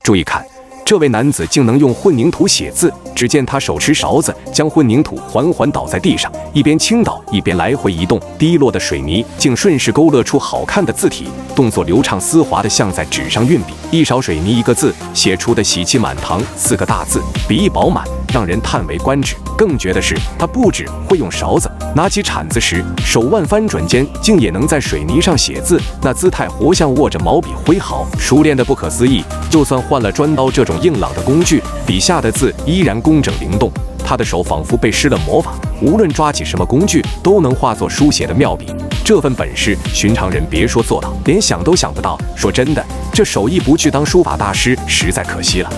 注意看，这位男子竟能用混凝土写字。只见他手持勺子，将混凝土缓缓倒在地上，一边倾倒一边来回移动，滴落的水泥竟顺势勾勒出好看的字体，动作流畅丝滑的像在纸上运笔。一勺水泥一个字，写出的喜气满堂4个大字，笔意饱满，让人叹为观止。更绝的是，他不只会用勺子，拿起铲子时，手腕翻转间竟也能在水泥上写字，那姿态活像握着毛笔挥毫，熟练的不可思议。就算换了砖刀这种硬朗的工具，笔下的字依然工整灵动。他的手仿佛被施了魔法，无论抓起什么工具，都能化作书写的妙笔。这份本事，寻常人别说做到，连想都想不到。说真的，这手艺不去当书法大师，实在可惜了。